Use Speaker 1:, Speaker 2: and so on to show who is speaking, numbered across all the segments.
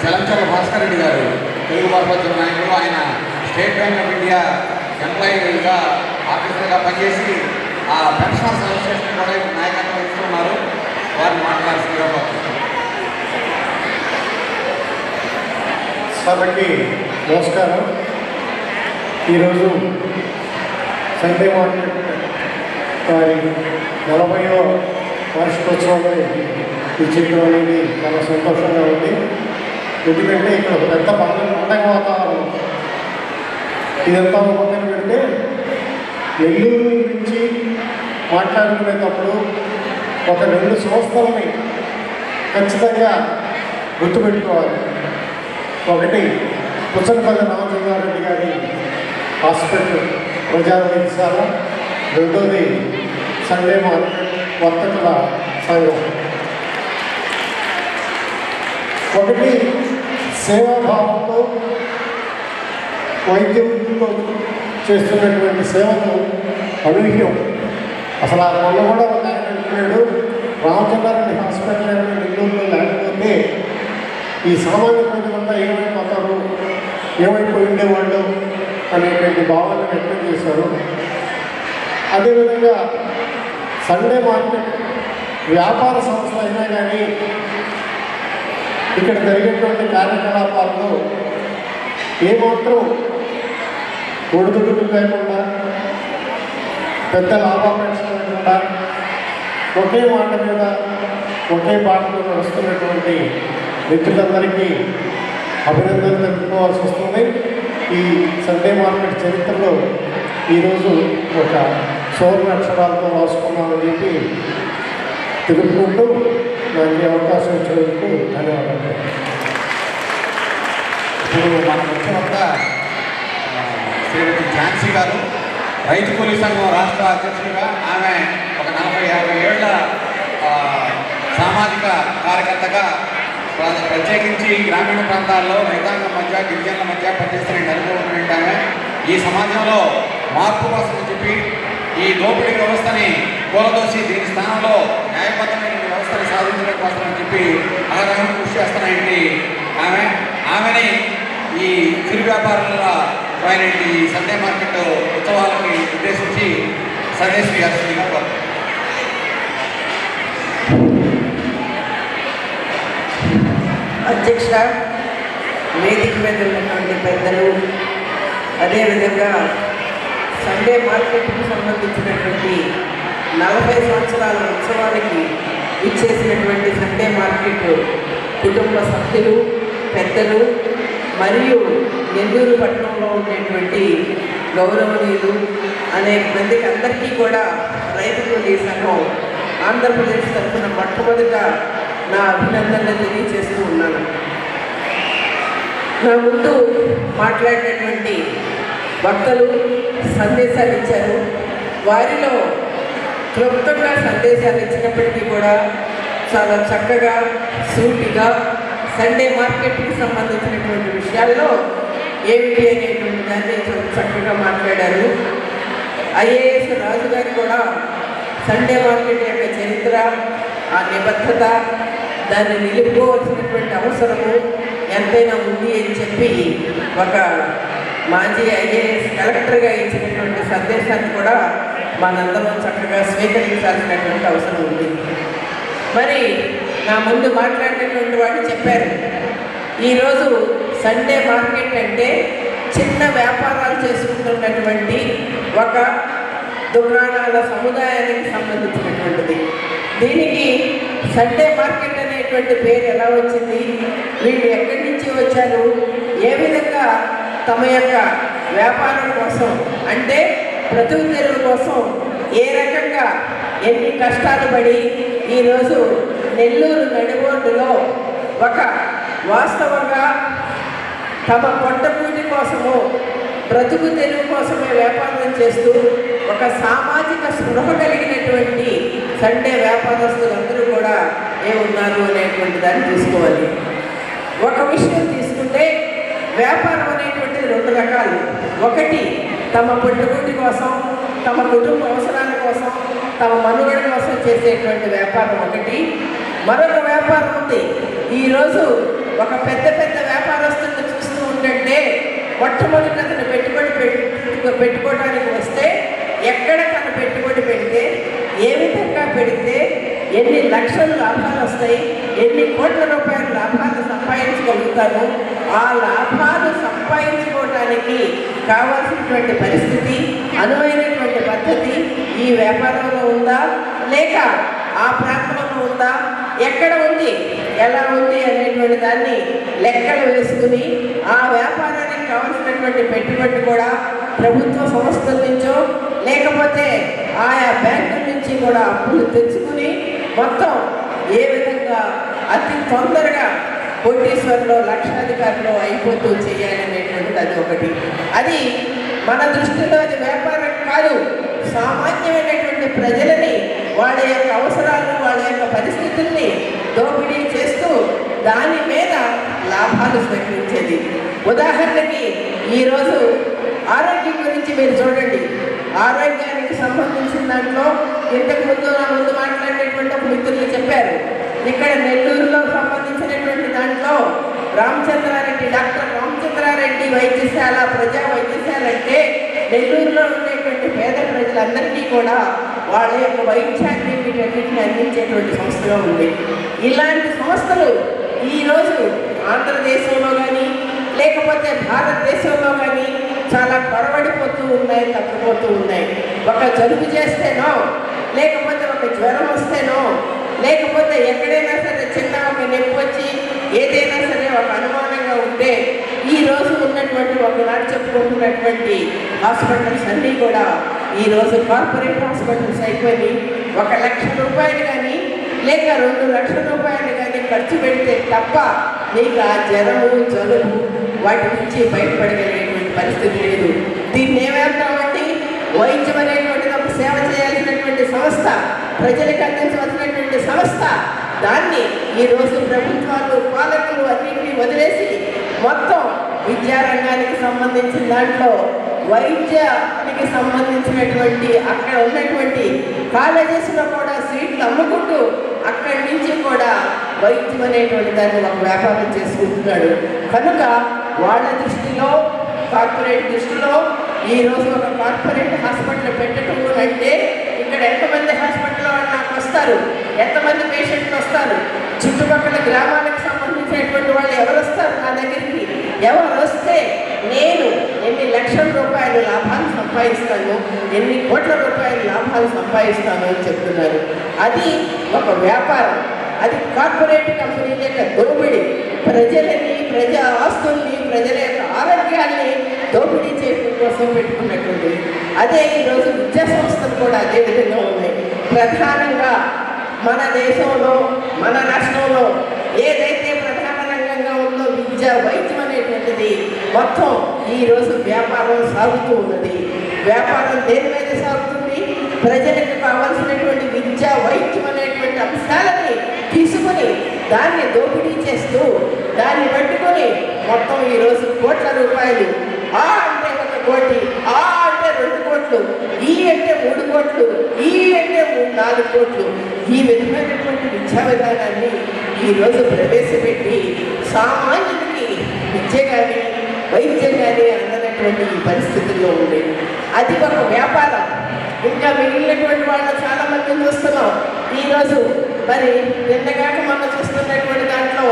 Speaker 1: చలంచర్ల భాస్కర్ రెడ్డి గారు తెలుగు వారపత్రిక నాయకులు. ఆయన స్టేట్ బ్యాంక్ ఆఫ్ ఇండియా ఎంప్లాయీగా ఆఫీసర్గా పనిచేసి ఆ పెన్షనర్స్ అసోసియేషన్ కూడా నాయకత్వం ఇస్తున్నారు. వారిని మాట్లాడుతున్నారు.
Speaker 2: సభకి నమస్కారం. ఈరోజు సండే మార్కెట్ వారి 40వ వార్షికోత్సవంలో విచ్చేయడం అనేది చాలా సంతోషంగా ఉంది. ఎందుకంటే ఇక్కడ ఒక పెద్ద పండగ వాతావరణం. ఇదంతా పక్కన పెడితే నెల్లూరు గురించి మాట్లాడుకునేటప్పుడు ఒక 2 సంస్థలని ఖచ్చితంగా గుర్తుపెట్టుకోవాలి. ఒకటి పుచ్చలపల్లి రామచంద్రారెడ్డి గారి హాస్పిటల్ ప్రజా వైద్యశాల, రెండోది సండే మార్కెట్ వర్తకుల సంఘం. ఒకటి సేవాభావంతో వైద్యంతో చేస్తున్నటువంటి సేవలు అనూహ్యం. అసలు ఆ మొన్న కూడా ఒక ఆయన అంటున్నాడు, రామచంద్రారెడ్డి హాస్పిటల్ నెల్లూరులో లేకపోతే ఈ సామాన్య ప్రజలంతా ఏమైపోతారు, ఏమైపోయి ఉండేవాళ్ళు అనేటువంటి భావాన్ని వ్యక్తం చేశారు. అదేవిధంగా సండే మార్కెట్ వ్యాపార సంస్థ అయినా కానీ ఇక్కడ జరిగేటువంటి కార్యకలాపాల్లో ఏమాత్రం ఒడిదుడుకులు లేకుండా, పెద్ద లాభాపేక్ష లేకుండా ఒకే మాట మీద ఒకే బాటలో నడుస్తున్నటువంటి వ్యక్తులందరికీ అభినందనలు తెలుపుకోవాల్సి వస్తుంది. ఈ సండే మార్కెట్ చరిత్రలో ఈరోజు ఒక సువర్ణ అక్షరాలతో రాసుకున్నామని చెప్పి తెలుపుకుంటూ నాకు అవకాశం ఇచ్చినందుకు ధన్యవాదాలు.
Speaker 1: ఇప్పుడు మన ముఖ్యమంత్రి శ్రీమతి ఝాన్సీ గారు రైతు కూలీ సంఘం రాష్ట్ర అధ్యక్షుడిగా, ఆమె ఒక 40-50 ఏళ్ల సామాజిక కార్యకర్తగా ప్రత్యేకించి గ్రామీణ ప్రాంతాల్లో రైతాంగం మధ్య, గిరిజనుల మధ్య పనిచేస్తున్న అనుభవం ఏంటంటే ఈ సమాజంలో మార్పు కోసం చెప్పి ఈ దోపిడీ వ్యవస్థని కూలదోసి దీని స్థానంలో న్యాయబద్ధమైన వ్యవస్థను సాధించడం కోసం అని చెప్పి అహరహం కృషి చేస్తున్నాయండి. ఆమెని ఈ చిరు వ్యాపారుల ఈ సండే మార్కెట్ ఉత్సవాలకి ఉద్దేశించి సర్వేశ్వరి గారు
Speaker 3: అధ్యక్ష, వేదిక మీద ఉన్నటువంటి పెద్దలు, అదేవిధంగా సండే మార్కెట్కి సంబంధించినటువంటి 40 సంవత్సరాల ఉత్సవానికి ఇచ్చేసినటువంటి సండే మార్కెట్ కుటుంబ సభ్యులు, పెద్దలు మరియు నెల్లూరు పట్టణంలో ఉండేటువంటి గౌరవనీయులు అనేక మందికి అందరికీ కూడా రైతు కూలీ సంఘం ఆంధ్రప్రదేశ్ తరఫున మొట్టమొదట నా అభినందనలు తెలియజేస్తూ ఉన్నాను. నా ముందు మాట్లాడినటువంటి వక్తలు సందేశాలు ఇచ్చారు. వారిలో క్లుప్తంగా సందేశాలు ఇచ్చినప్పటికీ కూడా చాలా చక్కగా, సూటిగా సండే మార్కెట్కి సంబంధించినటువంటి విషయాల్లో ఏమిటి అనేటువంటి దాన్ని చాలా చక్కగా మాట్లాడారు. ఐఏఎస్ రాజు గారు కూడా సండే మార్కెట్ యొక్క చరిత్ర, ఆ నిబద్ధత, దాన్ని నిలుపుకోవాల్సినటువంటి అవసరము ఎంతైనా ఉంది అని చెప్పి ఒక మాజీ ఐఏఎస్ కలెక్టర్గా ఇచ్చినటువంటి సందేశాన్ని కూడా మనందరం చక్కగా స్వీకరించాల్సినటువంటి అవసరం ఉంది. మరి నా ముందు మాట్లాడినటువంటి వాళ్ళు చెప్పారు, ఈరోజు సండే మార్కెట్ అంటే చిన్న వ్యాపారాలు చేసుకుంటున్నటువంటి ఒక దుకాణాల సముదాయానికి సంబంధించినటువంటిది. దీనికి సండే మార్కెట్ అనేటువంటి పేరు ఎలా వచ్చింది, వీళ్ళు ఎక్కడి నుంచి వచ్చారు, ఏ విధంగా తమ యొక్క వ్యాపారం కోసం అంటే బ్రతుకు తెరువు కోసం ఏ రకంగా ఎన్ని కష్టాలు పడి ఈరోజు నెల్లూరు నడిబొడ్డులో ఒక వాస్తవంగా తమ పొట్టపూటి కోసము, బ్రతుకు తెరువు కోసమే వ్యాపారం చేస్తూ ఒక సామాజిక స్పృహ కలిగినటువంటి సండే వ్యాపారస్తులందరూ కూడా ఏమున్నారు అనేటువంటి దాన్ని తీసుకోవాలి. ఒక విషయం తీసుకుంటే వ్యాపారం అనేటువంటిది 2 రకాలు. ఒకటి తమ పుట్టుబడి కోసం, తమ కుటుంబ అవసరాల కోసం, తమ మనుగడ కోసం చేసేటువంటి వ్యాపారం ఒకటి. మరొక వ్యాపారం ఉంది, ఈరోజు ఒక పెద్ద పెద్ద వ్యాపారస్తులను చూస్తూ ఉంటే మొట్టమొదటి అతను పెట్టుకోవడానికి వస్తే ఎక్కడ తను పెట్టుబడి పెడితే ఏ విధంగా పెడితే ఎన్ని లక్షల లాభాలు వస్తాయి, ఎన్ని కోట్ల రూపాయల లాభాలు సంపాదించగలుగుతారు, ఆ లాభాలు సంపాదించుకోవడానికి కావాల్సినటువంటి పరిస్థితి, అనువైనటువంటి పద్ధతి ఈ వ్యాపారంలో ఉందా లేక ఆ ప్రాంతంలో ఉందా, ఎక్కడ ఉంది, ఎలా ఉంది అనేటువంటి దాన్ని లెక్కలు వేసుకుని ఆ వ్యాపారానికి కావాల్సినటువంటి పెట్టుబడి కూడా ప్రభుత్వ సంస్థల నుంచో లేకపోతే ఆయా బ్యాంకుల నుంచి కూడా అప్పులు తెచ్చుకుని మొత్తం ఏ విధంగా అతి తొందరగా కోటీశ్వరులో లక్షాధికారులు అయిపోతూ చేయాలనేటువంటిది అది ఒకటి. అది మన దృష్టిలో అది వ్యాపారం కాదు, సామాన్యమైనటువంటి ప్రజలని వాళ్ళ యొక్క అవసరాలు వాళ్ళ యొక్క పరిస్థితుల్ని దోపిడీ చేస్తూ దాని మీద లాభాలు స్వీకరించేది. ఉదాహరణకి ఈరోజు ఆరోగ్యం గురించి మీరు చూడండి. ఆరోగ్యానికి సంబంధించిన దాంట్లో ఇంతకు ముందు మాట్లాడేటువంటి ఒక మిత్రులు చెప్పారు. ఇక్కడ నెల్లూరులో సంబంధించినటువంటి దాంట్లో రామచంద్రారెడ్డి, డాక్టర్ రామచంద్రారెడ్డి వైద్యశాల, ప్రజా వైద్యశాల అంటే నెల్లూరులో ఉండేటువంటి పేద ప్రజలందరికీ కూడా వాళ్ళ యొక్క వైద్యాన్ని వీటన్నిటిని అందించేటువంటి సంస్థగా ఉంది. ఇలాంటి సంస్థలు ఈరోజు ఆంధ్రదేశంలో కానీ లేకపోతే భారతదేశంలో కానీ చాలా పొరబడిపోతూ ఉన్నాయి, తగ్గిపోతూ ఉన్నాయి. ఒక జలుబు చేస్తేనో లేకపోతే ఒక జ్వరం వస్తేనో లేకపోతే ఎక్కడైనా సరే చిన్న ఒక నొప్పి వచ్చి ఏదైనా సరే ఒక అనుమానంగా ఉంటే ఈరోజు ఉన్నటువంటి ఒకనాడు చెప్పుకుంటున్నటువంటి హాస్పిటల్స్ అన్నీ కూడా ఈరోజు కార్పొరేట్ హాస్పిటల్స్ అయిపోయి 1 లక్ష రూపాయలు కానీ లేక 2 లక్షల రూపాయలు కానీ ఖర్చు పెడితే తప్ప మీకు ఆ జ్వరము, జలుబు వాటి నుంచి బయటపడగలిగేటువంటి పరిస్థితి లేదు. దీన్ని ఏమంటామంటే వైద్యం అనేటువంటిది ఒక సేవ చేయాల్సినటువంటి సంస్థ, ప్రజలకు అందించవలసినటువంటి సంస్థ. దాన్ని ఈరోజు ప్రభుత్వాలు, పాలకులు అన్నింటినీ వదిలేసి మొత్తం విద్యారంగానికి సంబంధించిన దాంట్లో వైద్యానికి సంబంధించినటువంటి అక్కడ ఉన్నటువంటి కాలేజెస్లో కూడా సీట్లు అమ్ముకుంటూ అక్కడి నుంచి కూడా వైద్యం అనేటువంటి దాన్ని ఒక వ్యాపారం చేసుకుంటున్నాడు. కనుక వాళ్ళ దృష్టిలో, కార్పొరేట్ దృష్టిలో ఈరోజు ఒక కార్పొరేట్ హాస్పిటల్ పెట్టడం అంటే ఇక్కడ ఎంతమంది హాస్పిటల్ వాళ్ళు నాకు వస్తారు, ఎంతమంది పేషెంట్లు వస్తారు, చుట్టుపక్కల గ్రామాలకు సంబంధించినటువంటి వాళ్ళు ఎవరు వస్తారు నా దగ్గరికి, ఎవరు వస్తే నేను ఎన్ని లక్షల రూపాయల లాభాలు సంపాదిస్తాను, ఎన్ని కోట్ల రూపాయల లాభాలు సంపాదిస్తాను అని చెప్తున్నారు. అది ఒక వ్యాపారం, అది కార్పొరేట్ కంపెనీ యొక్క దోపిడీ. ప్రజలని, ప్రజా ఆస్తుల్ని, ప్రజల యొక్క ఆరోగ్యాన్ని దోపిడీ చేయడం కోసం పెట్టుకున్నటువంటి అదే ఈరోజు విద్యా సంస్థలు కూడా అదే విధంగా ఉన్నాయి. ప్రధానంగా మన దేశంలో, మన రాష్ట్రంలో ఏదైతే ప్రధాన రంగంగా ఉందో విద్య, వైద్యం అనేటువంటిది మొత్తం ఈరోజు వ్యాపారం సాగుతూ ఉన్నది. వ్యాపారం దేని మీద సాగుతుంది? ప్రజలకు కావాల్సినటువంటి విద్య, వైద్యం అనేటువంటి అంశాలని తీసుకుని దాన్ని దోపిడీ చేస్తూ దాన్ని పట్టుకొని మొత్తం ఈరోజు కోట్ల రూపాయలు, ఆ అంటే 1 కోటి, ఆ అంటే 2 కోట్లు, ఈ అంటే 3 కోట్లు, ఈ అంటే 4 కోట్లు, ఈ విధమైనటువంటి విద్యా విధానాన్ని ఈరోజు ప్రవేశపెట్టి సామాన్యుడికి విద్య కానీ వైద్యం కానీ అందనటువంటి ఈ పరిస్థితుల్లో ఉంది. అది ఒక వ్యాపారం. ఇంకా మిగిలినటువంటి వాళ్ళు చాలా మందిని చూస్తున్నాం. ఈరోజు మరి నిన్నగాక మనం చూస్తున్నటువంటి దాంట్లో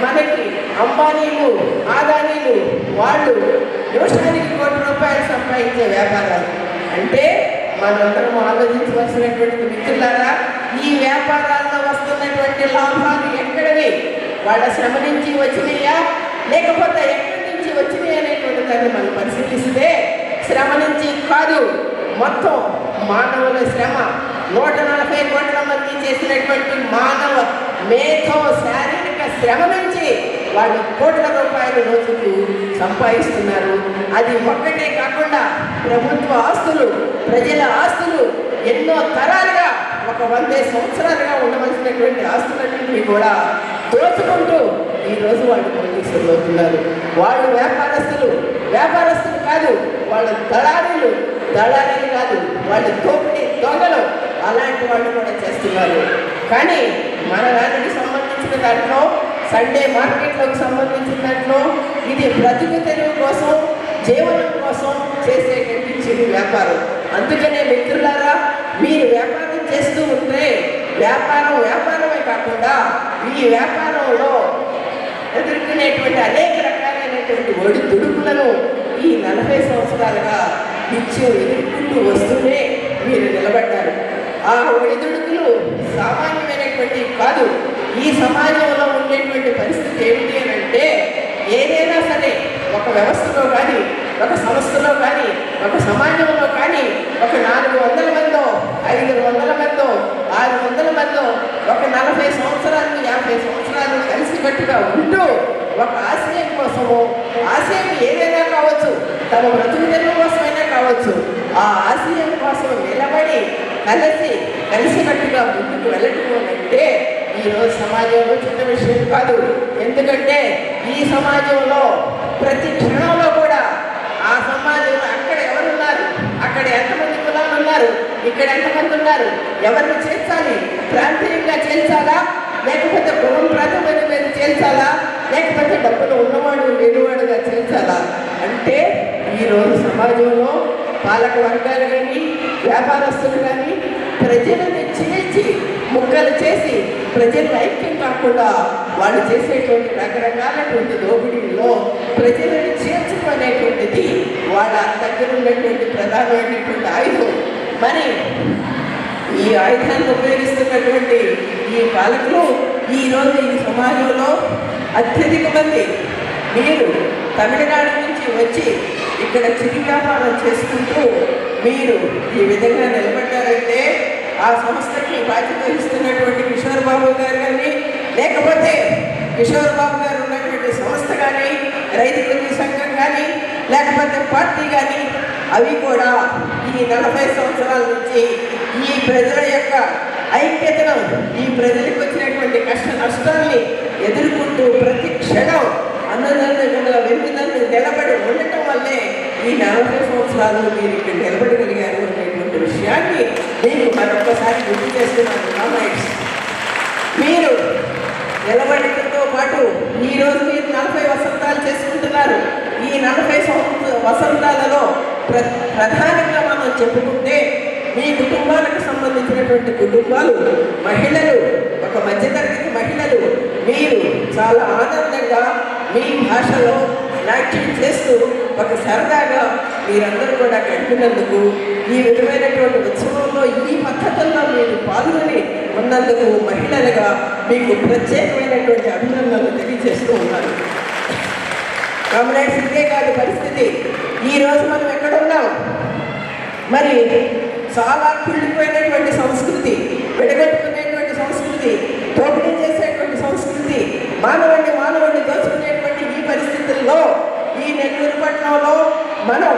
Speaker 3: మనకి అంబానీలు, ఆదానీలు వాళ్ళు నిమిషానికి 1 కోటి రూపాయలు సంపాదించే వ్యాపారాలు. అంటే మనందరం ఆలోచించవలసినటువంటి మిత్రులారా, ఈ వ్యాపారాల్లో వస్తున్నటువంటి లాభాలు ఎక్కడవి? వాళ్ళ శ్రమ నుంచి వచ్చినాయా లేకపోతే ఎక్కడి నుంచి వచ్చినాయి అనేటువంటి దాన్ని మనం పరిశీలిస్తే శ్రమ నుంచి కాదు, మొత్తం మానవుల శ్రమ 140 కోట్ల మంది చేసినటువంటి మానవ మేధో శారీరక శ్రమ నుంచి వాళ్ళు కోట్ల రూపాయల రోజులు సంపాదిస్తున్నారు. అది ఒక్కటే కాకుండా ప్రభుత్వ ఆస్తులు, ప్రజల ఆస్తులు ఎన్నో తరాలుగా 100 సంవత్సరాలుగా ఉండవలసినటువంటి ఆస్తులన్నింటినీ కూడా దోచుకుంటూ ఈరోజు వాళ్ళు కోటీశ్వరులు అవుతున్నారు. వాళ్ళు వ్యాపారస్తులు కాదు, వాళ్ళు దళారీలు కాదు, వాళ్ళు దోపిడీ దొంగలు, అలాంటి వాళ్ళు కూడా చేస్తున్నారు. కానీ మన దానికి సంబంధించిన దాంట్లో సండే మార్కెట్లకు సంబంధించిన దాంట్లో ఇది బ్రతుకు తెరువు కోసం, జీవనం కోసం చేసేటువంటి చిరు వ్యాపారం. అందుకనే మిత్రులారా, మీరు వ్యాపారం చేస్తూ ఉంటే వ్యాపారమే కాకుండా ఈ వ్యాపారంలో ఎదుర్కొనేటువంటి అనేక రకాలైనటువంటి ఒడిదుడుకులను ఈ 40 సంవత్సరాలుగా నిత్యం ఎదుర్కొంటూ వస్తూనే మీరు నిలబడ్డారు. ఆ ఒడిదుడుకులు సామాన్యమైనటువంటి కాదు. ఈ సమాజంలో ఉండేటువంటి పరిస్థితి ఏమిటి అని అంటే, ఏదైనా సరే ఒక వ్యవస్థలో కానీ, ఒక సంస్థలో కానీ, ఒక సమాజంలో కానీ ఒక 400 మందో, 500 మందో, 600 మందో ఒక 40 సంవత్సరాలు 50 సంవత్సరాలు కలిసికట్టుగా ఉంటూ ఒక ఆశయం కోసము, ఆశయం ఏదైనా కావచ్చు, తమ బ్రతుకు తెరువు కోసమైనా కావచ్చు, ఆ ఆశయం కోసం నిలబడి కలిసికట్టుగా ముందుకు వెళ్ళటం అంటే ఈరోజు సమాజంలో చిన్న విషయం కాదు. ఎందుకంటే ఈ సమాజంలో ప్రతి క్షణంలో కూడా ఆ సమాజంలో అక్కడ ఎవరున్నారు, అక్కడ ఎంతమంది కులాలు ఉన్నారు, ఇక్కడ ఎంతమంది ఉన్నారు, ఎవరిని చేర్చాలి, ప్రాంతీయంగా చేర్చాలా, లేకపోతే కులం ప్రాంతమైన మీద చేర్చాలా, లేకపోతే డబ్బులు ఉన్నవాడు లేనివాడుగా చేర్చాలా అంటే ఈరోజు సమాజంలో పాలక వర్గాలు కానీ, వ్యాపారస్తులు కానీ ప్రజలను చేర్చి ముక్కలు చేసి ప్రజలు ఐక్యం కాకుండా వాళ్ళు చేసేటువంటి రకరకాలటువంటి దోపిడీల్లో ప్రజలను చేర్చుకునేటువంటిది వాళ్ళ దగ్గర ఉన్నటువంటి ప్రధానమైనటువంటి ఆయుధం. మరి ఈ ఆయుధాన్ని ఉపయోగిస్తున్నటువంటి ఈ పాలకులు ఈరోజు ఈ సమాజంలో అత్యధిక మంది మీరు తమిళనాడు నుంచి వచ్చి ఇక్కడ చిరు వ్యాపారం చేసుకుంటూ మీరు ఈ విధంగా నిలబడ్డారంటే ఆ సంస్థకి బాధ్యత వహిస్తున్నటువంటి కిషోర్ బాబు గారు కానీ, లేకపోతే కిషోర్ బాబు గారు ఉన్నటువంటి సంస్థ కానీ, రైతు కూలీ సంఘం కానీ, లేకపోతే పార్టీ కానీ, అవి కూడా ఈ 40 సంవత్సరాల నుంచి ఈ ప్రజల యొక్క ఐక్యతను, ఈ ప్రజలకు వచ్చినటువంటి కష్ట నష్టాల్ని ఎదుర్కొంటూ ప్రతి క్షణం అన్నదండగా వెన్నుదన్ను నిలబడి ఉండటం వల్లే ఈ 40 సంవత్సరాలు మీరు ఇక్కడ నిలబడగలిగారు అనేటువంటి విషయాన్ని మీకు మరొకసారి గుర్తు చేస్తున్నాను. కామ్రేడ్స్, మీరు నిలబడటంతో పాటు ఈరోజు మీరు 40 వసంతాలు చేసుకుంటున్నారు. ఈ 40 వసంతాలలో ప్రధానంగా మనం చెప్పుకుంటే మీ కుటుంబాలకు సంబంధించినటువంటి కుటుంబాలు, మహిళలు, ఒక మధ్యతరగతి మహిళలు మీరు చాలా ఆనందంగా మీ భాషలో నాట్యం చేస్తూ ఒక సరదాగా మీరందరూ కూడా గడిపినందుకు, ఈ విధమైనటువంటి ఉత్సవంలో ఈ పద్ధతుల్లో మీరు పాల్గొని ఉన్నందుకు మహిళలుగా మీకు ప్రత్యేకమైనటువంటి అభినందనలు తెలియజేస్తూ ఉన్నారు. కామ్రేడ్స్, ఇదే కాదు పరిస్థితి. ఈరోజు మనం ఎక్కడున్నాం? మరి చాలా కుళ్ళిపోయినటువంటి సంస్కృతి, విడగొట్టుకునేటువంటి సంస్కృతి, దోపిడీ చేసేటువంటి సంస్కృతి, మానవుడిని దోచుకునేటువంటి ఈ పరిస్థితుల్లో ఈ నెల్లూరు పట్టణంలో మనం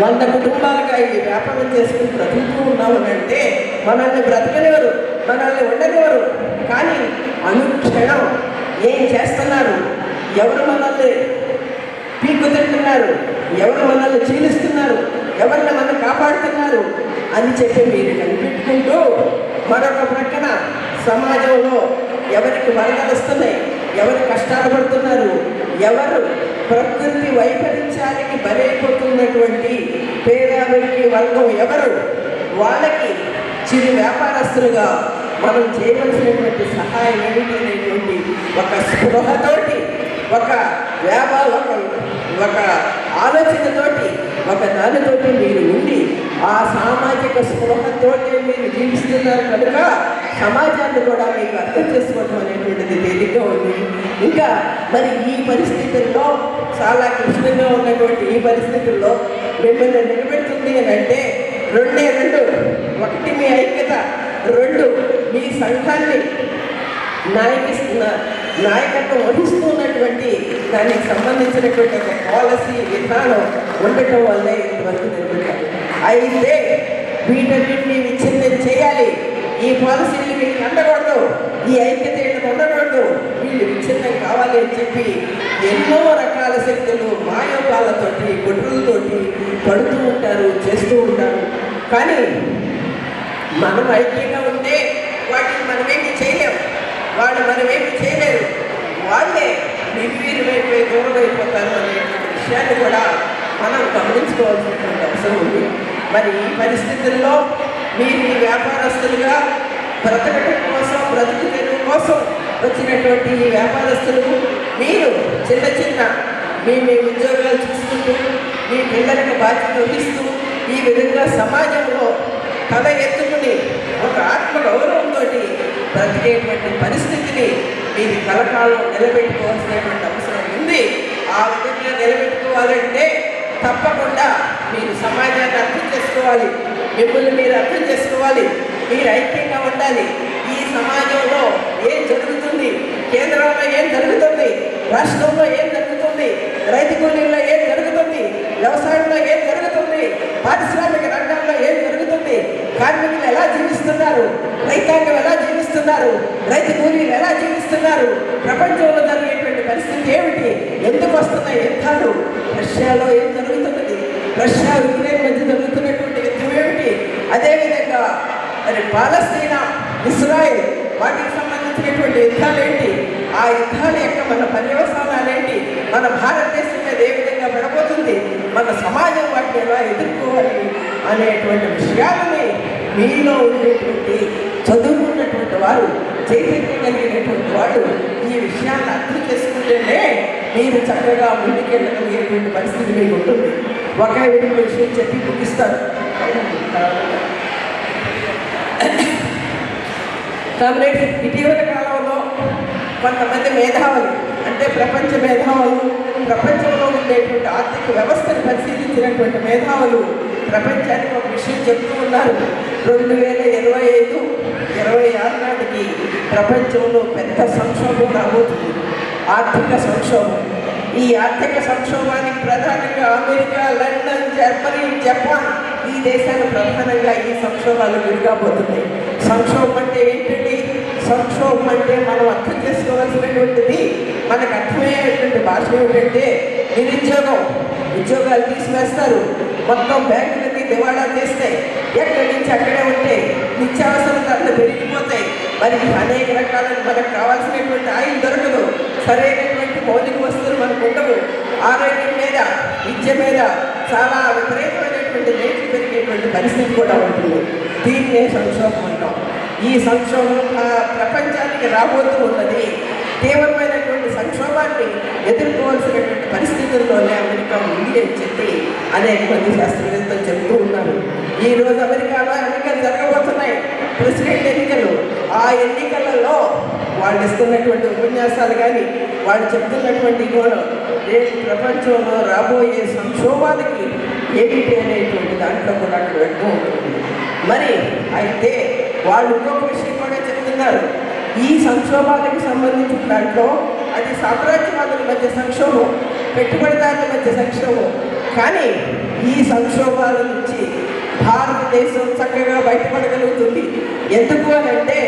Speaker 3: 100 కుటుంబాలుగా ఈ వ్యాపారం చేసుకుని బ్రతుకుతూ ఉన్నామనంటే మనల్ని బ్రతకనివారు, మనల్ని ఉండనివారు. కానీ అనుక్షణం ఏం చేస్తున్నారు, ఎవరు మనల్ని పీక్కు తింటున్నారు, ఎవరు మనల్ని చీలిస్తున్నారు, ఎవరిని మనం కాపాడుతున్నారు అని చెప్పి మీరు కనిపెట్టుకుంటూ మరొక ప్రక్కన సమాజంలో ఎవరికి వరదలు వస్తున్నాయి, ఎవరు కష్టాలు పడుతున్నారు, ఎవరు ప్రకృతి వైపరీత్యానికి బలైపోతున్నటువంటి పేదవారికి వర్గం ఎవరు, వాళ్ళకి చిరు వ్యాపారస్తులుగా మనం చేయవలసినటువంటి సహాయం ఏమిటి అనేటువంటి ఒక స్పృహతోటి, ఒక ఆలోచనతోటి, ఒక దానితోటి మీరు ఉండి ఆ సామాజిక స్పృహతోటి మీరు జీవిస్తున్నారు కనుక సమాజాన్ని కూడా మీకు అర్థం చేసుకోవడం అనేటువంటిది తేలిగ్గా ఉంది. ఇంకా మరి ఈ పరిస్థితుల్లో, చాలా క్లిష్టంగా ఉన్నటువంటి ఈ పరిస్థితుల్లో మిమ్మల్ని నిలబెడుతుంది అని అంటే 2 ఒకటి మీ ఐక్యత, 2 మీ సంఘాన్ని నాయకత్వం వహిస్తున్నటువంటి దానికి సంబంధించినటువంటి ఒక పాలసీ విధానం ఉండటం వల్లే ఇంతవరకు నిలబెట్టారు. అయితే వీటన్నింటినీ విచ్ఛిన్నం చేయాలి. ఈ పాలసీలు వీళ్ళకి అందకూడదు, ఈ ఐక్యత వీళ్ళకి ఉండకూడదు, వీళ్ళు విచ్ఛిన్నం కావాలి అని చెప్పి ఎన్నో రకాల శక్తులు మాయోపాలతోటి, కుట్రలతోటి పడుతూ ఉంటారు, చేస్తూ ఉంటారు. కానీ మనం ఐక్యంగా ఉంటే వాటిని మనమేమి చేయలేము, వాళ్ళు మనమేమి చేయలేరు. దూరం అయిపోతారు అనేటువంటి విషయాన్ని కూడా మనం గమనించుకోవాల్సినటువంటి అవసరం ఉంది. మరి ఈ పరిస్థితుల్లో మీరు ఈ వ్యాపారస్తులుగా బ్రతకడం కోసం, బ్రతుకు తెరువు కోసం వచ్చినటువంటి ఈ వ్యాపారస్తులు మీరు చిన్న చిన్న మీ ఉద్యోగాలు చూసుకుంటూ మీ పిల్లలకు బాధ్యత వహిస్తూ ఈ విధంగా సమాజంలో తల ఎత్తుకుని ఒక ఆత్మగౌరవంతో బ్రతికేటువంటి పరిస్థితిని మీరు కలకాలం నిలబెట్టుకోవాల్సినటువంటి అవసరం ఉంది. ఆ విధంగా నిలబెట్టుకోవాలంటే తప్పకుండా మీరు సమాజాన్ని అర్థం చేసుకోవాలి, మిమ్మల్ని మీరు అర్థం చేసుకోవాలి, మీరు ఐక్యంగా ఉండాలి. ఈ సమాజంలో ఏం జరుగుతుంది, కేంద్రంలో ఏం జరుగుతుంది, రాష్ట్రంలో ఏం జరుగుతుంది, రైతు కూలీల్లో ఏం జరుగుతుంది, వ్యవసాయంలో ఏం జరుగుతుంది, పారిశ్రామిక రంగంలో ఏం జరుగుతుంది, కార్మికులు ఎలా జీవిస్తున్నారు, రైతాంగం ఎలా జీవిస్తున్నారు, రైతు కూలీలు ఎలా జీవిస్తున్నారు, ప్రపంచంలో జరిగేటువంటి పరిస్థితి ఏమిటి, ఎందుకు వస్తున్నాయి యుద్ధాలు, రష్యాలో ఏం జరుగుతున్నది, రష్యా యుక్రెయిన్ మధ్య జరుగుతున్నటువంటి యుద్ధం ఏమిటి, అదేవిధంగా మరి పాలస్తీనా, ఇస్రాయెల్ వాటికి సంబంధించినటువంటి యుద్ధాలు ఏంటి, ఆ యుద్ధాల యొక్క మన పర్యవసానాలు ఏంటి, మన భారతదేశం మీద ఏ విధంగా పడబోతుంది, మన సమాజం వాటిని ఎలా ఎదుర్కోవాలి అనేటువంటి విషయాలని మీలో ఉండేటువంటి చదువుకున్నటువంటి వారు, చైతన్యం కలిగినటువంటి వాడు ఈ విషయాన్ని అర్థం చేసుకుంటేనే మీరు చక్కగా ముందుకెళ్ళగలిగేటువంటి పరిస్థితి మీకు ఉంటుంది. ఒకే విషయం చెప్పి ముగిస్తారు. కామ్రేడ్స్, ఇటీవల కాలంలో కొంతమంది మేధావులు, అంటే ప్రపంచ మేధావులు, ప్రపంచంలో ఉండేటువంటి ఆర్థిక వ్యవస్థను పరిశీలించినటువంటి మేధావులు ప్రపంచానికి ఒక విషయం చెప్తూ ఉన్నారు. 2025-26 నాటికి ప్రపంచంలో పెద్ద సంక్షోభం రాబోతుంది, ఆర్థిక సంక్షోభం. ఈ ఆర్థిక సంక్షోభానికి ప్రధానంగా అమెరికా, లండన్, జర్మనీ, జపాన్ ఈ దేశాలు ప్రధానంగా ఈ సంక్షోభాలు గురికాబోతున్నాయి. సంక్షోభం అంటే ఏంటండి? సంక్షోభం అంటే మనం అర్థం చేసుకోవాల్సినటువంటిది, మనకు అర్థమయ్యేటువంటి భాష ఏమిటంటే నిరుద్యోగం. ఉద్యోగాలు తీసివేస్తారు, మొత్తం బ్యాంకులన్నీ దివాళా చేస్తాయి, ఎక్కడి నుంచి అక్కడే ఉంటాయి, నిత్యావసర ధరలు పెరిగిపోతాయి, మరి అనేక రకాల మనకు కావాల్సినటువంటి ఆయిల్ దొరకదు, సరైనటువంటి మౌలిక వస్తువులు మనకు ఉండవు, ఆరోగ్యం మీద, విద్య మీద చాలా విపరీతమైనటువంటి రేట్లు పెరిగేటువంటి పరిస్థితి కూడా ఉంటుంది. దీన్నే సంక్షోభం అంటాం. ఈ సంక్షోభం ప్రపంచానికి రాబోతూ ఉన్నది. తీవ్రమైనటువంటి సంక్షోభాన్ని ఎదుర్కోవాల్సినటువంటి పరిస్థితుల్లోనే అమెరికా ఉంది అని చెప్పి అనేక మంది శాస్త్రవేత్తలు చెబుతూ ఉన్నారు. ఈరోజు అమెరికాలో ఎన్నికలు జరగబోతున్నాయి, ప్రెసిడెంట్ ఎన్నికలు. ఆ ఎన్నికలలో వాళ్ళు ఇస్తున్నటువంటి ఉపన్యాసాలు కానీ, వాళ్ళు చెప్తున్నటువంటి కూడా రేపు ప్రపంచంలో రాబోయే సంక్షోభానికి ఏమిటి అనేటువంటి దాంట్లో కూడా అక్కడ ఎక్కువ ఉంటుంది. మరి అయితే వాళ్ళు ఇంకొక విషయం కూడా చెప్తున్నారు. ఈ సంక్షోభాలకు సంబంధించిన దాంట్లో అది సామ్రాజ్యవాదుల మధ్య సంక్షోభం, పెట్టుబడిదారుల మధ్య సంక్షోభం. కానీ ఈ సంక్షోభాల నుంచి భారతదేశం చక్కగా బయటపడగలుగుతుంది. ఎందుకు అని అంటే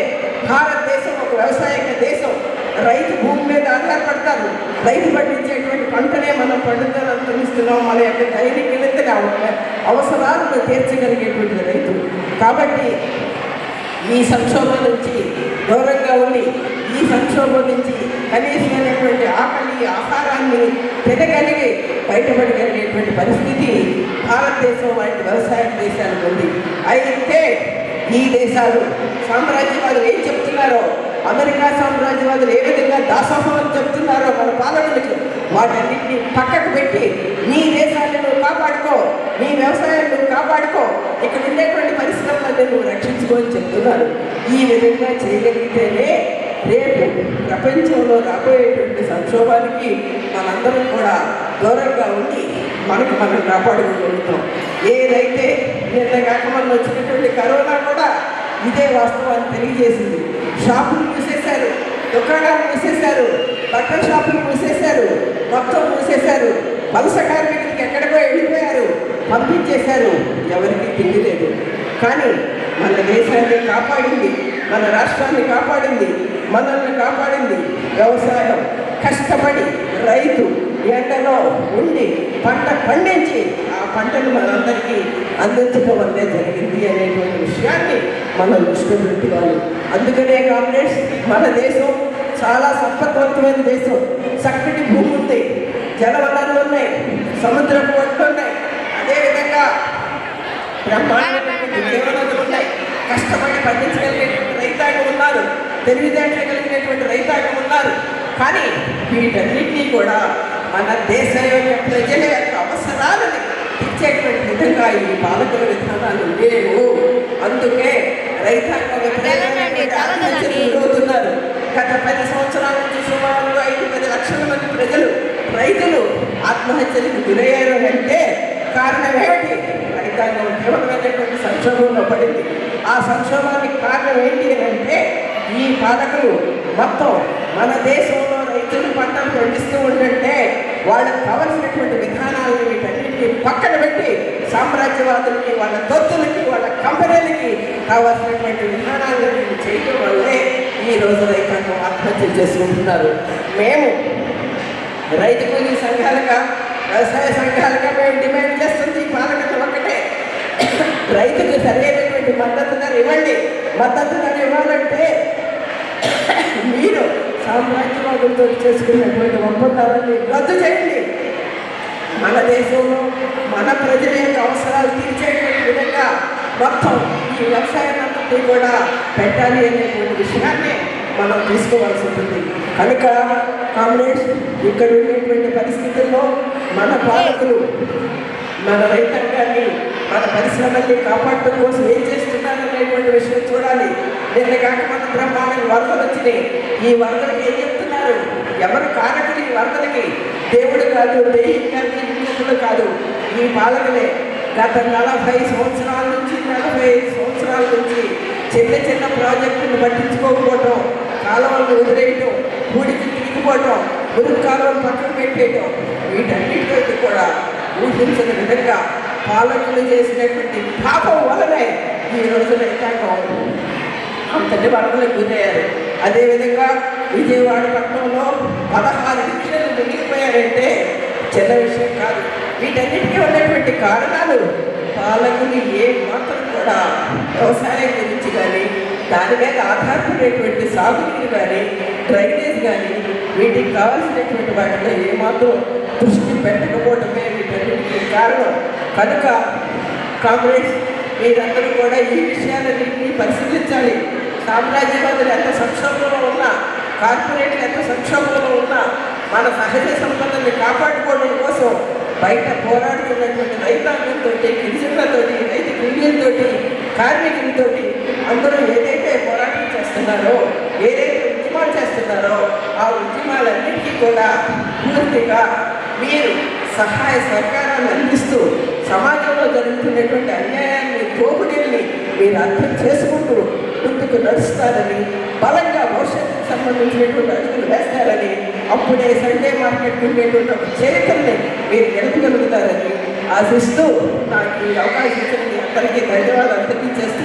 Speaker 3: భారతదేశం ఒక వ్యవసాయక దేశం. రైతు భూమి మీద ఆధారపడతారు. రైతు పండించేటువంటి పంటనే మనం పండుగలు అనుభవిస్తున్నాం. మన యొక్క దైనిక అవసరాలను తీర్చగలిగేటువంటి రైతు. కాబట్టి ఈ సంక్షోభం నుంచి దూరంగా ఉండి, ఈ సంక్షోభం నుంచి కనీసమైనటువంటి ఆకలి, ఆహారాన్ని తినగలిగి బయటపడగలిగేటువంటి పరిస్థితి భారతదేశం వంటి వ్యవసాయ దేశాలకు ఉంది. అయితే ఈ దేశాలు సామ్రాజ్యవాదులు ఏం చెప్తున్నారో, అమెరికా సామ్రాజ్యవాదులు ఏ విధంగా దాసోహం చెప్తున్నారో మన పాలకులకు, వాటన్నింటినీ పక్కకు పెట్టి నీ దేశాన్ని నువ్వు కాపాడుకో, నీ వ్యవసాయాన్ని నువ్వు కాపాడుకో, ఇక్కడ ఉండేటువంటి పరిశ్రమలను నువ్వు రక్షించుకోని చెప్తున్నారు. ఈ విధంగా చేయగలిగితేనే రేపు ప్రపంచంలో రాబోయేటువంటి సంక్షోభానికి మనందరం కూడా దూరంగా ఉండి మనకు మనం కాపాడుకోగలుగుతాం. ఏదైతే నిన్నగాక మనం వచ్చినటువంటి కరోనా కూడా ఇదే వాస్తవాన్ని తెలియజేసింది. షాపులు మూసేశారు, దుకాణాలు మూసేశారు, బట్టల షాపులు మూసేశారు, మొత్తం మూసేశారు. వలస కార్మికులకి ఎక్కడికో వెళ్ళిపోయారు, పంపించేశారు, ఎవరికి తిండి లేదు. కానీ మన దేశాన్ని కాపాడింది, మన రాష్ట్రాన్ని కాపాడింది, మనల్ని కాపాడింది వ్యవసాయం. కష్టపడి రైతు ఎండలో ఉండి పంట పండించి ఆ పంటను మనందరికీ అందించడం వల్లే జరిగింది అనేటువంటి విషయాన్ని మనం దృష్టిలో పెట్టుకోవాలి. అందుకనే కామ్రేడ్స్, మన దేశం చాలా సంపత్వంతమైన దేశం, చక్కటి భూమి ఉంది, జలవనరులు ఉన్నాయి, సముద్రపు ఒడ్లు ఉన్నాయి, అదేవిధంగా బ్రహ్మాండమైనటువంటి జీవనదులు ఉన్నాయి. కష్టపడి పండించగలిగినటువంటి రైతాంగం ఉన్నారు, తెలివితేటలు కలిగినటువంటి రైతాంగం ఉన్నారు. కానీ వీటన్నిటినీ కూడా మన దేశ యొక్క ప్రజల యొక్క అవసరాలని తీర్చేటువంటి విధంగా ఈ పాలకుల విధానాలు లేవు. అందుకే రైతాంగం ఎదురవుతున్నారు. గత 10 సంవత్సరాల నుంచి సుమారు 5-10 లక్షల మంది రైతులు ఆత్మహత్యలకు గురయ్యారు అంటే కారణం ఏమిటి? రైతాంగం తీవ్రమైనటువంటి సంక్షోభంలో పడింది. ఆ సంక్షోభానికి కారణం ఏంటి అంటే ఈ పాలకులు మొత్తం మన దేశంలో రైతులు పంటలు పండిస్తూ ఉంటుంటే వాళ్ళకు కావలసినటువంటి విధానాలను వీటన్నింటినీ పక్కన పెట్టి సామ్రాజ్యవాదులకి, వాళ్ళ తొత్తులకి, వాళ్ళ కంపెనీలకి కావాల్సినటువంటి విధానాలను చేయడం వల్లే ఈ రోజు రైతాంగం ఆత్మహత్యలు చేసుకుంటున్నారు. మేము రైతు కూలీ సంఘాలుగా, వ్యవసాయ సంఘాలుగా మేము డిమాండ్ చేస్తుంది ఈ పాలకులు ఒక్కటే, రైతుకు సరైనటువంటి మద్దతు ధర ఇవ్వండి. మద్దతు ధర ఇవ్వాలంటే మీరు సామ్రాజ్యవాదులతో చేసుకున్నటువంటి ఒప్పందాలని రద్దు చేయండి. మన దేశంలో మన ప్రజల యొక్క అవసరాలు తీర్చేటువంటి విధంగా మొత్తం ఈ వ్యవసాయాన్ని కూడా పెట్టాలి అనేటువంటి విషయాన్ని మనం తీసుకోవాల్సి ఉంటుంది. కనుక కామ్రేడ్స్, ఇక్కడ ఉండేటువంటి పరిస్థితుల్లో మన పాలకులు మన రైతాంగాన్ని, మన పరిశ్రమల్ని కాపాడటం కోసం ఏం చేస్తున్నారు అనేటువంటి విషయం చూడాలి. నిన్న కాక మన బ్రహ్మాండానికి వరదలు వచ్చినాయి. ఈ వరదలకి ఏం చెప్తున్నారు? ఎవరు కారకులు ఈ వరదలకి? దేవుడు కాదు, దెయ్యం కాదు, ఇంకొకరు కాదు, ఈ పాలకులే. గత 40 సంవత్సరాల నుంచి 45 సంవత్సరాల నుంచి చిన్న చిన్న ప్రాజెక్టులను పట్టించుకోకపోవటం, కాలువలను వదిలేయటం, పూడికి తిరిగిపోవటం, మురుగు కాలువలు పక్కన పెట్టేయటం, వీటన్నిటితో కూడా ఊహించిన విధంగా పాలకులు చేసినటువంటి పాపం వల్లనే ఈ రోజు రైతాంగం అంతటి వరదలకు గురయ్యారు. అదేవిధంగా విజయవాడ పట్టణంలో 16 నిమిషాలు మునిగిపోయారంటే చిన్న విషయం కాదు. వీటన్నిటికీ ఉన్నటువంటి కారణాలు పాలకులు ఏ మాత్రం కూడా వ్యవసాయం గురించి కానీ, దాని మీద ఆధారపడేటువంటి సాగునీరు కానీ, డ్రైనేజ్ కానీ, వీటికి కావాల్సినటువంటి వాటిలో ఏమాత్రం దృష్టి పెట్టకపోవటమే వీటన్నిటికీ కారణం. కనుక కాంగ్రెస్ మీరందరూ కూడా ఈ విషయాలన్నింటినీ పరిశీలించాలి. సామ్రాజ్యవాదులు ఎంత సంక్షోభంలో ఉన్నా, కార్పొరేట్లు ఎంత సంక్షోభంలో ఉన్నా, మన సహజ సంపదల్ని కాపాడుకోవడం కోసం బయట పోరాడుతున్నటువంటి రైతాంగంతో, గిరిజనులతో, రైతు కూలీలతో, కార్మికులతో అందరూ ఏదైతే పోరాటం చేస్తున్నారో, ఏదైతే ఉద్యమాలు చేస్తున్నారో ఆ ఉద్యమాలన్నింటికీ కూడా పూర్తిగా మీరు సహాయ సహకారాన్ని అందిస్తూ సమాజంలో జరుగుతున్నటువంటి అన్యాయాన్ని, దోపిడీల్ని మీరు అర్థం చేసుకుంటూ ముందుకు నడుస్తారని, బలంగా భవిష్యత్తుకు సంబంధించినటువంటి అడుగులు వేస్తారని, అప్పుడే సండే మార్కెట్ ఉండేటువంటి ఒక చరిత్రని మీరు నిలపగలుగుతారని ఆశిస్తూ నాకు ఈ అవకాశం ఇచ్చిన అందరికీ ధన్యవాదాలు తెలియజేస్తూ